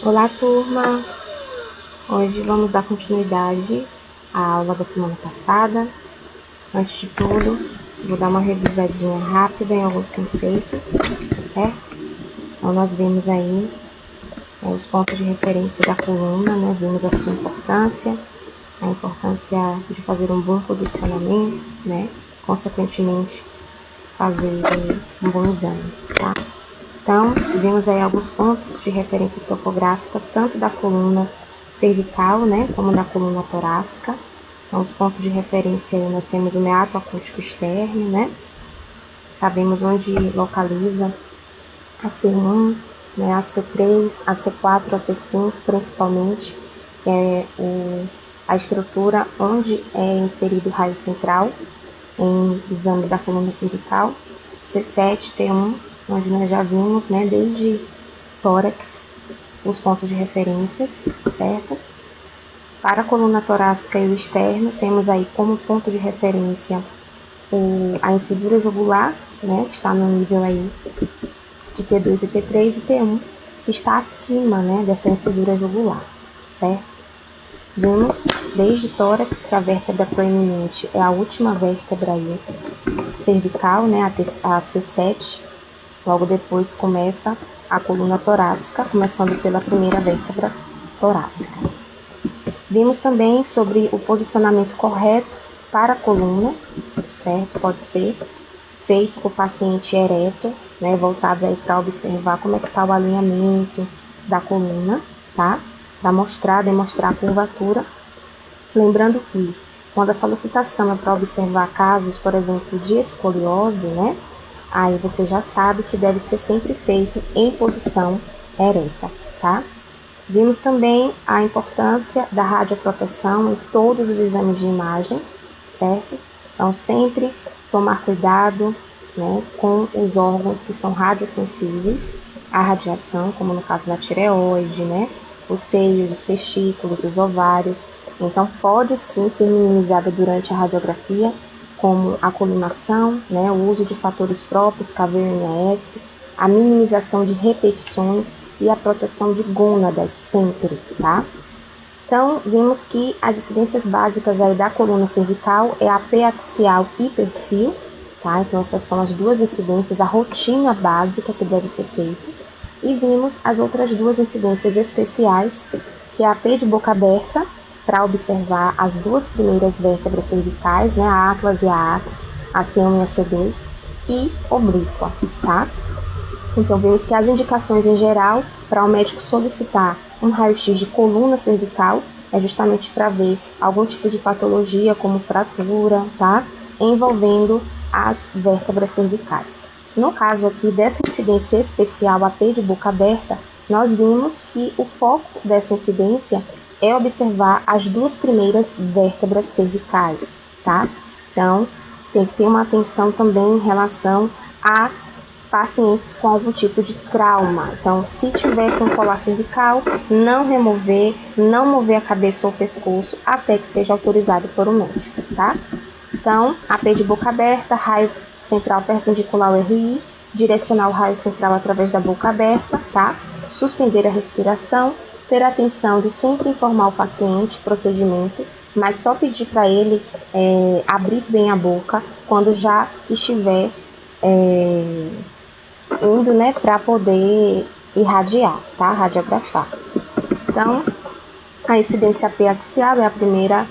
Olá, turma! Hoje vamos dar continuidade à aula da semana passada. Antes de tudo, vou dar uma revisadinha rápida em alguns conceitos, certo? Então, nós vimos aí os pontos de referência da coluna, né? Vimos a sua importância, a importância de fazer um bom posicionamento, né? Consequentemente, fazer um bom exame, tá? Então, vimos aí alguns pontos de referências topográficas, tanto da coluna cervical, né, como da coluna torácica. Então, os pontos de referência, nós temos o meato acústico externo, né, sabemos onde localiza a C1, né, a C3, a C4, a C5, principalmente, que é a estrutura onde é inserido o raio central em exames da coluna cervical. C7, T1, onde nós já vimos, né, desde tórax, os pontos de referências, certo? Para a coluna torácica e o externo, temos aí como ponto de referência a incisura jugular, né, que está no nível aí de T2 e T3, e T1, que está acima, né, dessa incisura jugular, certo? Vimos desde tórax, que a vértebra proeminente é a última vértebra aí, cervical, né, a C7, logo depois começa a coluna torácica, começando pela primeira vértebra torácica. Vimos também sobre o posicionamento correto para a coluna, certo? Pode ser feito com o paciente ereto, né, voltado aí para observar como é que está o alinhamento da coluna, tá? Para demonstrar a curvatura. Lembrando que quando a solicitação é para observar casos, por exemplo, de escoliose, né? Aí você já sabe que deve ser sempre feito em posição ereta, tá? Vimos também a importância da radioproteção em todos os exames de imagem, certo? Então, sempre tomar cuidado, né, com os órgãos que são radiosensíveis à radiação, como no caso da tireoide, né? Os seios, os testículos, os ovários. Então, pode sim ser minimizada durante a radiografia, como a colunação, né, o uso de fatores próprios, KVMS, a minimização de repetições e a proteção de gônadas sempre, tá? Então, vimos que as incidências básicas aí da coluna cervical é a P axial e perfil, tá? Então, essas são as duas incidências, a rotina básica que deve ser feita. E vimos as outras duas incidências especiais, que é a P de boca aberta, para observar as duas primeiras vértebras cervicais, né, a atlas e a ax, a C1 e a C2, e oblíqua, tá? Então, vimos que as indicações em geral para o médico solicitar um raio-x de coluna cervical é justamente para ver algum tipo de patologia, como fratura, tá? Envolvendo as vértebras cervicais. No caso aqui dessa incidência especial, a P de boca aberta, nós vimos que o foco dessa incidência é observar as duas primeiras vértebras cervicais, tá? Então, tem que ter uma atenção também em relação a pacientes com algum tipo de trauma. Então, se tiver com colar cervical, não remover, não mover a cabeça ou o pescoço até que seja autorizado por um médico, tá? Então, AP de boca aberta, raio central perpendicular ao RI, direcionar o raio central através da boca aberta, tá? Suspender a respiração, ter atenção de sempre informar o paciente procedimento, mas só pedir para ele abrir bem a boca quando já estiver indo, né, para poder irradiar, tá? Radiografar. Então, a incidência P axial é a primeira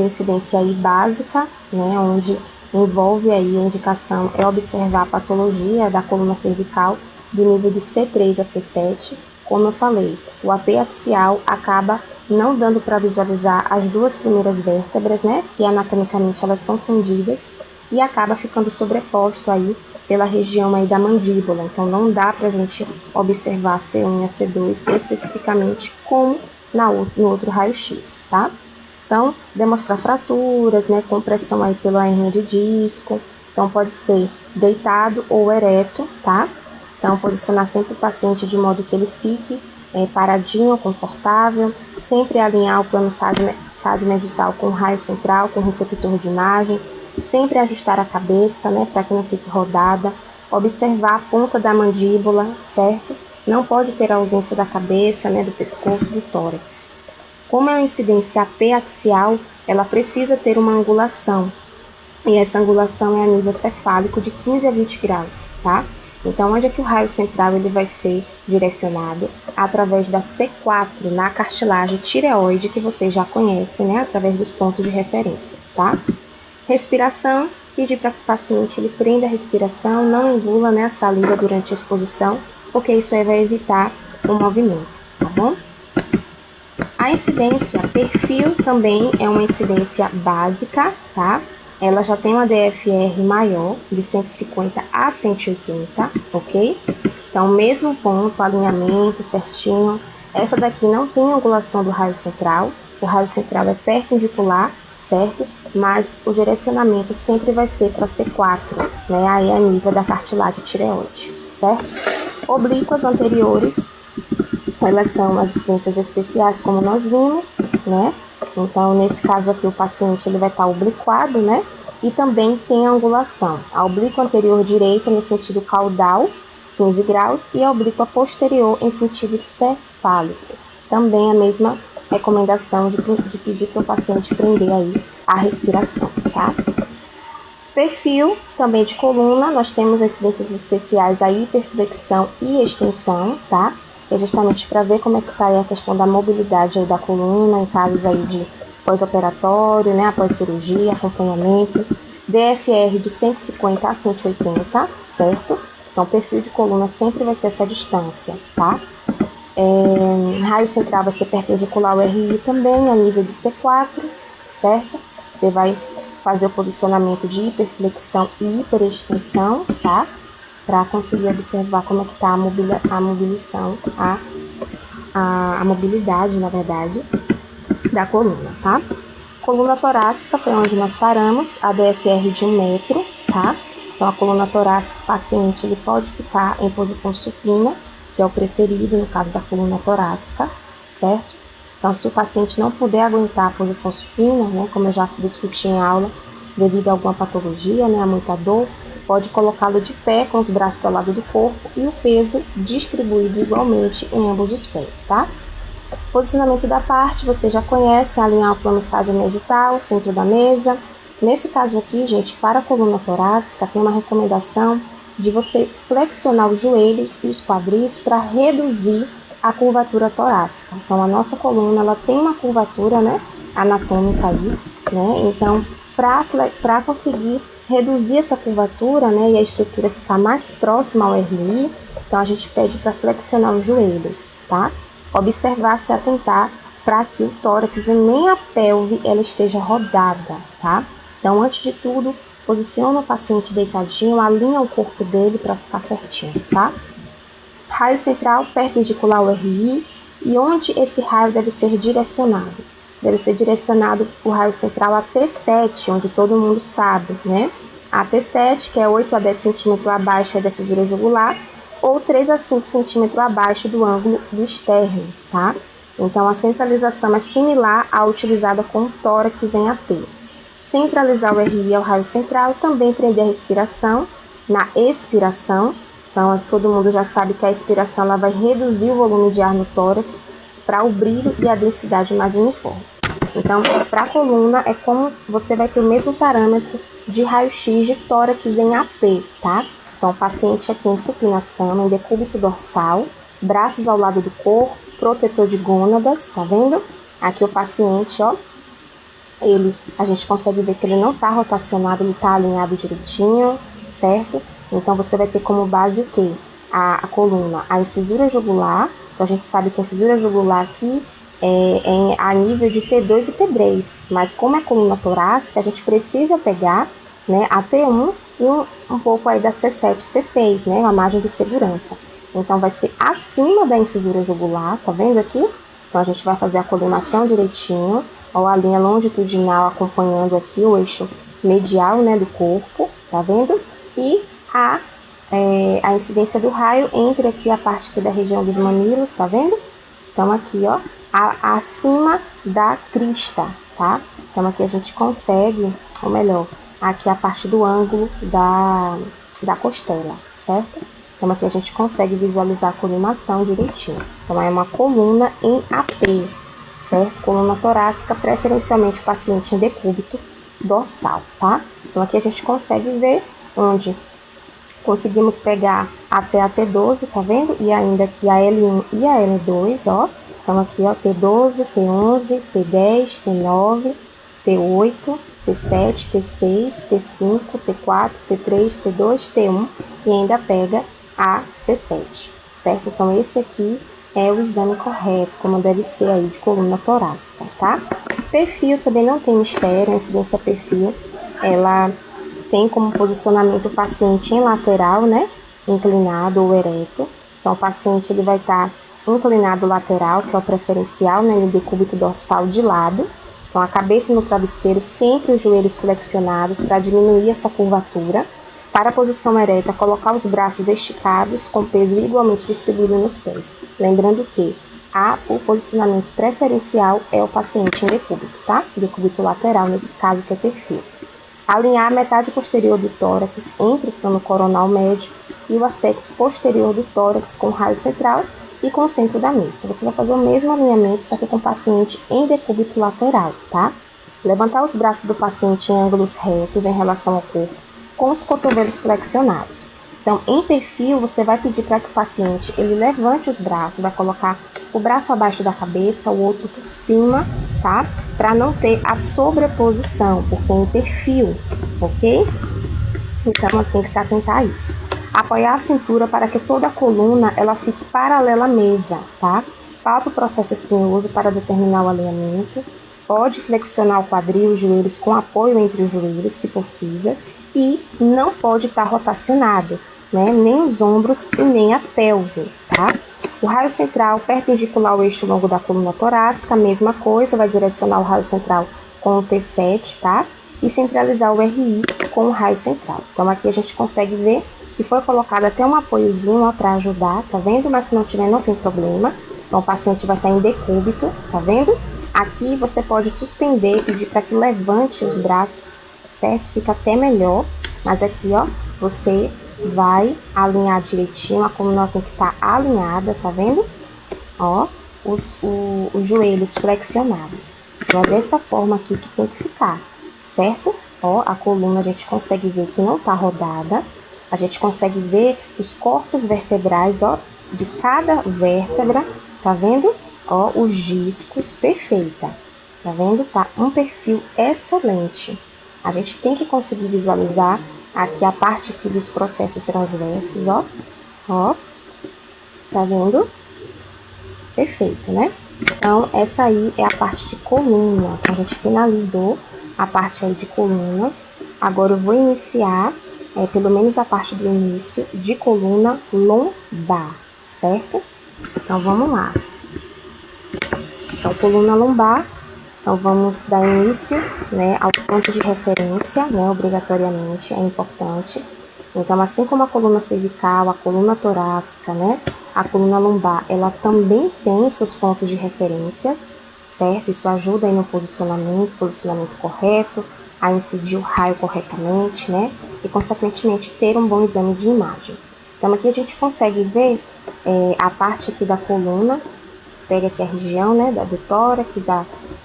incidência aí básica, né, onde envolve aí a indicação é observar a patologia da coluna cervical do nível de C3 a C7. Como eu falei, o AP axial acaba não dando para visualizar as duas primeiras vértebras, né, que anatomicamente elas são fundidas, e acaba ficando sobreposto aí pela região aí da mandíbula. Então, não dá para a gente observar a C1 e a C2 especificamente como no outro raio-x, tá? Então, demonstrar fraturas, né, compressão aí pela hérnia de disco. Então, pode ser deitado ou ereto, tá? Então, posicionar sempre o paciente de modo que ele fique paradinho, confortável. Sempre alinhar o plano sádio-medial com o raio central, com o receptor de imagem. Sempre ajustar a cabeça, né, para que não fique rodada. Observar a ponta da mandíbula, certo? não pode ter ausência da cabeça, né, do pescoço, do tórax. Como é uma incidência apiaxial, ela precisa ter uma angulação, e essa angulação é a nível cefálico de 15 a 20 graus, tá? Então, onde é que o raio central ele vai ser direcionado? Através da C4, na cartilagem tireoide, que vocês já conhecem, né? Através dos pontos de referência, tá? Respiração, pedir para que o paciente ele prenda a respiração, não engula, né, a saliva durante a exposição, porque isso aí vai evitar o movimento, tá bom? A incidência, perfil também é uma incidência básica, tá? Ela já tem uma DFR maior, de 150 a 180, ok? Então, mesmo ponto, alinhamento certinho. Essa daqui não tem angulação do raio central, o raio central é perpendicular, certo? Mas o direcionamento sempre vai ser para C4, né? Aí a nível da cartilagem tireoide, certo? Oblíquas anteriores, elas são as incidências especiais, como nós vimos, né? Então, nesse caso aqui, o paciente ele vai estar obliquado, né? E também tem a angulação. A oblíqua anterior direita no sentido caudal, 15 graus, e a oblíqua posterior em sentido cefálico. Também a mesma recomendação de pedir para o paciente prender aí a respiração, tá? Perfil também de coluna, nós temos incidências especiais a hiperflexão e extensão, tá? É justamente para ver como é que está aí a questão da mobilidade aí da coluna, em casos aí de pós-operatório, né, após cirurgia, acompanhamento. DFR de 150 a 180, certo? Então, o perfil de coluna sempre vai ser essa distância, tá? Raio central vai ser perpendicular ao RI também, a nível de C4, certo? Você vai fazer o posicionamento de hiperflexão e hiperextensão, tá? Para conseguir observar como é que está a mobilidade, na verdade, da coluna, tá? Coluna torácica foi onde nós paramos, a DFR de 1 metro, tá? Então, a coluna torácica, o paciente ele pode ficar em posição supina, que é o preferido no caso da coluna torácica, certo? Então, se o paciente não puder aguentar a posição supina, né, como eu já discuti em aula, devido a alguma patologia, né, a muita dor, pode colocá-lo de pé com os braços ao lado do corpo e o peso distribuído igualmente em ambos os pés, tá? Posicionamento da parte, você já conhece, alinhar o plano sagomedial, centro da mesa. Nesse caso aqui, gente, para a coluna torácica, tem uma recomendação de você flexionar os joelhos e os quadris para reduzir a curvatura torácica. Então, a nossa coluna, ela tem uma curvatura, né, anatômica aí, né? Então, para conseguir reduzir essa curvatura, né, e a estrutura ficar mais próxima ao RI, então a gente pede para flexionar os joelhos, tá? Observar, se atentar para que o tórax e nem a pelve ela esteja rodada, tá? Então, antes de tudo, posiciona o paciente deitadinho, alinha o corpo dele para ficar certinho, tá? Raio central perpendicular ao RI, e onde esse raio deve ser direcionado? Deve ser direcionado o raio central a T7, onde todo mundo sabe, né? A T7, que é 8 a 10 centímetros abaixo da cisura jugular, ou 3 a 5 centímetros abaixo do ângulo do externo, tá? Então, a centralização é similar à utilizada com o tórax em AP. Centralizar o RI ao raio central, também prender a respiração na expiração. Então, todo mundo já sabe que a expiração ela vai reduzir o volume de ar no tórax para o brilho e a densidade mais uniforme. Então, para a coluna, é como você vai ter o mesmo parâmetro de raio-x de tórax em AP, tá? Então, o paciente aqui em supinação, em decúbito dorsal, braços ao lado do corpo, protetor de gônadas, tá vendo? Aqui o paciente, ó, a gente consegue ver que ele não tá rotacionado, ele tá alinhado direitinho, certo? Então, você vai ter como base o quê? A coluna, a incisura jugular. Então, a gente sabe que a incisura jugular aqui é a nível de T2 e T3, mas como é coluna torácica, a gente precisa pegar, né, a T1 e um pouco aí da C7, C6, né, a margem de segurança. Então, vai ser acima da incisura jugular, tá vendo aqui? Então, a gente vai fazer a colunação direitinho, ó, a linha longitudinal acompanhando aqui o eixo medial, né, do corpo, tá vendo? E a incidência do raio entre aqui a parte aqui da região dos mamilos, tá vendo? Então, aqui, ó, acima da crista, tá? Então, aqui a gente consegue, ou melhor, aqui a parte do ângulo da costela, certo? Então, aqui a gente consegue visualizar a colunação direitinho. Então, é uma coluna em AP, certo? Coluna torácica, preferencialmente paciente em decúbito dorsal, tá? Então, aqui a gente consegue ver onde conseguimos pegar até a T12, tá vendo? E ainda aqui a L1 e a L2, ó. Então, aqui, ó, T12, T11, T10, T9, T8, T7, T6, T5, T4, T3, T2, T1 e ainda pega a C7, certo? Então, esse aqui é o exame correto, como deve ser aí de coluna torácica, tá? Perfil também não tem mistério, a incidência perfil, ela tem como posicionamento o paciente em lateral, né? Inclinado ou ereto. Então, o paciente ele vai estar inclinado lateral, que é o preferencial, né? No decúbito dorsal de lado. Então, a cabeça no travesseiro, sempre os joelhos flexionados para diminuir essa curvatura. Para a posição ereta, colocar os braços esticados com peso igualmente distribuído nos pés. Lembrando que o posicionamento preferencial é o paciente em decúbito, tá? Decúbito lateral, nesse caso que é perfil. Alinhar a metade posterior do tórax entre o plano coronal médio e o aspecto posterior do tórax com o raio central e com o centro da mesta. Você vai fazer o mesmo alinhamento, só que com o paciente em decúbito lateral, tá? Levantar os braços do paciente em ângulos retos em relação ao corpo, com os cotovelos flexionados. Então, em perfil, você vai pedir para que o paciente ele levante os braços, vai colocar o braço abaixo da cabeça, o outro por cima, tá? Para não ter a sobreposição, porque é em perfil, ok? Então, tem que se atentar a isso. Apoiar a cintura para que toda a coluna ela fique paralela à mesa, tá? Palpa o processo espinhoso para determinar o alinhamento. Pode flexionar o quadril e os joelhos com apoio entre os joelhos, se possível. E não pode estar rotacionado, né? Nem os ombros e nem a pelve, tá? O raio central perpendicular ao eixo longo da coluna torácica, mesma coisa, vai direcionar o raio central com o T7, tá? E centralizar o RI com o raio central. Então, aqui a gente consegue ver que foi colocado até um apoiozinho para ajudar, tá vendo? Mas se não tiver, não tem problema. Então, o paciente vai estar em decúbito, tá vendo? Aqui você pode suspender e pedir para que levante os braços, certo? Fica até melhor. Mas aqui, ó, você vai alinhar direitinho, a coluna tem que estar alinhada, tá vendo? Ó, os joelhos flexionados. Então, é dessa forma aqui que tem que ficar, certo? Ó, a coluna a gente consegue ver que não tá rodada. A gente consegue ver os corpos vertebrais, ó, de cada vértebra, tá vendo? Ó, os discos, perfeita. Tá vendo? Tá um perfil excelente. A gente tem que conseguir visualizar aqui a parte aqui dos processos transversos, ó. Ó, tá vendo? Perfeito, né? Então, essa aí é a parte de coluna. Então, a gente finalizou a parte aí de colunas. Agora eu vou iniciar, pelo menos a parte do início, de coluna lombar, certo? Então, vamos lá. Então, coluna lombar. Então, vamos dar início, né, aos pontos de referência, né, obrigatoriamente, é importante. Então, assim como a coluna cervical, a coluna torácica, né, a coluna lombar, ela também tem seus pontos de referências, certo? Isso ajuda aí no posicionamento correto, a incidir o raio corretamente, né, e, consequentemente, ter um bom exame de imagem. Então, aqui a gente consegue ver a parte aqui da coluna, pega aqui a região, né, do tórax,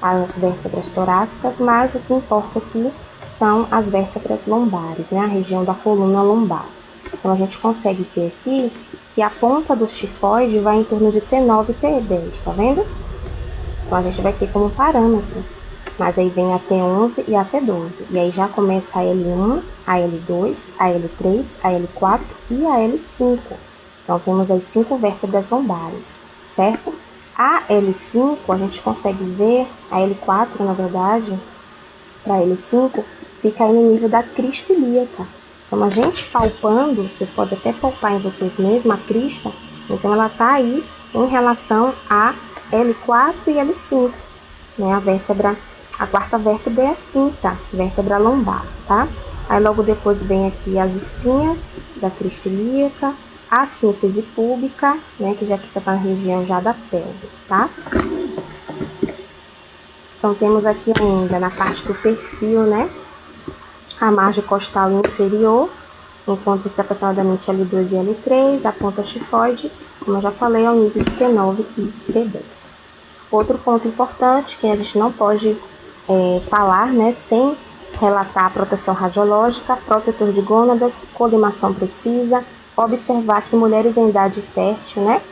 as vértebras torácicas, mas o que importa aqui são as vértebras lombares, né, a região da coluna lombar. Então, a gente consegue ver aqui que a ponta do xifoide vai em torno de T9 e T10, tá vendo? Então, a gente vai ter como parâmetro, mas aí vem a T11 e a T12, e aí já começa a L1, a L2, a L3, a L4 e a L5. Então, temos as 5 vértebras lombares, certo? A L5, a gente consegue ver, a L4, na verdade, para a L5, fica aí no nível da crista ilíaca. Então, a gente palpando, vocês podem até palpar em vocês mesmos a crista, então ela está aí em relação a L4 e L5, né? A quarta vértebra é a quinta vértebra lombar, tá? Aí logo depois vem aqui as espinhas da crista ilíaca, a síntese púbica, né, que já fica na região já da pelve, tá? Então, temos aqui ainda na parte do perfil, né, a margem costal inferior, encontra-se aproximadamente L2 e L3, a ponta chifoide, como eu já falei, ao nível de T9 e T10. Outro ponto importante que a gente não pode falar, né, sem relatar a proteção radiológica, protetor de gônadas, colimação precisa, observar que mulheres em idade fértil, né,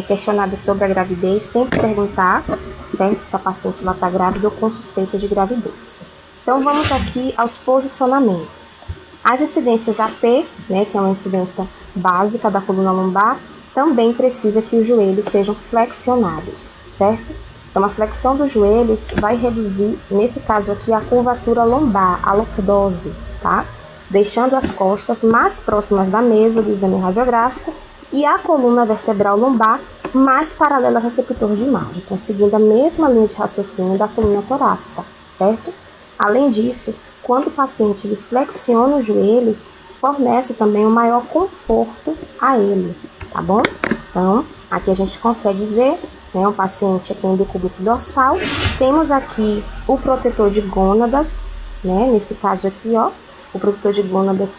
questionadas sobre a gravidez, sempre perguntar, certo, se a paciente está grávida ou com suspeita de gravidez. Então vamos aqui aos posicionamentos. As incidências AP, né, que é uma incidência básica da coluna lombar, também precisa que os joelhos sejam flexionados, certo? Então a flexão dos joelhos vai reduzir, nesse caso aqui, a curvatura lombar, a lordose, tá? Deixando as costas mais próximas da mesa do exame radiográfico e a coluna vertebral lombar mais paralela ao receptor de imagem, então seguindo a mesma linha de raciocínio da coluna torácica, certo? Além disso, quando o paciente ele flexiona os joelhos, fornece também um maior conforto a ele, tá bom? Então, aqui a gente consegue ver, né, um paciente aqui em decúbito dorsal, temos aqui o protetor de gônadas, né, nesse caso aqui, ó, o protetor de gônadas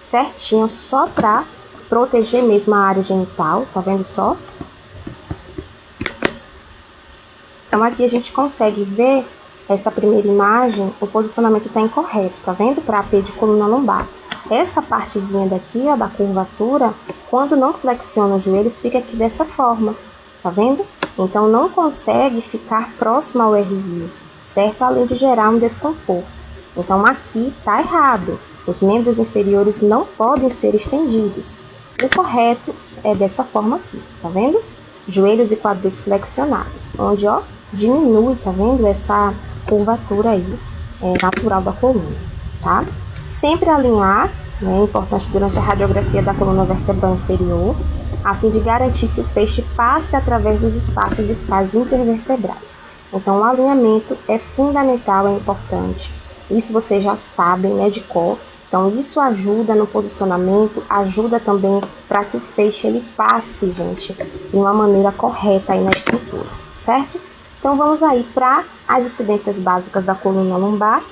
certinho, só para proteger mesmo a área genital, tá vendo só? Então aqui a gente consegue ver essa primeira imagem, o posicionamento está incorreto, tá vendo? Para AP de coluna lombar. Essa partezinha daqui, ó, da curvatura, quando não flexiona os joelhos, fica aqui dessa forma, tá vendo? Então não consegue ficar próximo ao RV, certo? Além de gerar um desconforto. Então aqui tá errado. Os membros inferiores não podem ser estendidos. O correto é dessa forma aqui, tá vendo? Joelhos e quadris flexionados, onde, ó, diminui, tá vendo? Essa curvatura aí natural da coluna, tá? Sempre alinhar, né, é importante durante a radiografia da coluna vertebral inferior, a fim de garantir que o feixe passe através dos espaços discais intervertebrais. Então, o alinhamento é fundamental, é importante. Isso vocês já sabem, né, de cor. Então, isso ajuda no posicionamento, ajuda também para que o feixe ele passe, gente, de uma maneira correta aí na estrutura, certo? Então, vamos aí para as incidências básicas da coluna lombar.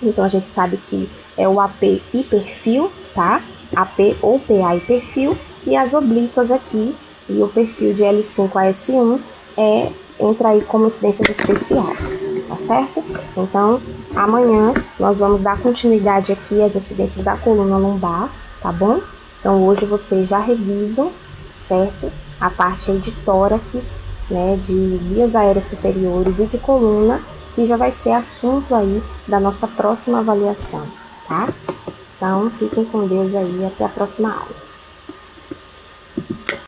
Então, a gente sabe que é o AP e perfil, tá? AP ou PA e perfil. E as oblíquas aqui, e o perfil de L5 a S1, entra aí como incidências especiais, tá certo? Então, amanhã nós vamos dar continuidade aqui às incidências da coluna lombar, tá bom? Então, hoje vocês já revisam, certo? A parte aí de tórax, né, de vias aéreas superiores e de coluna, que já vai ser assunto aí da nossa próxima avaliação, tá? Então, fiquem com Deus aí, até a próxima aula.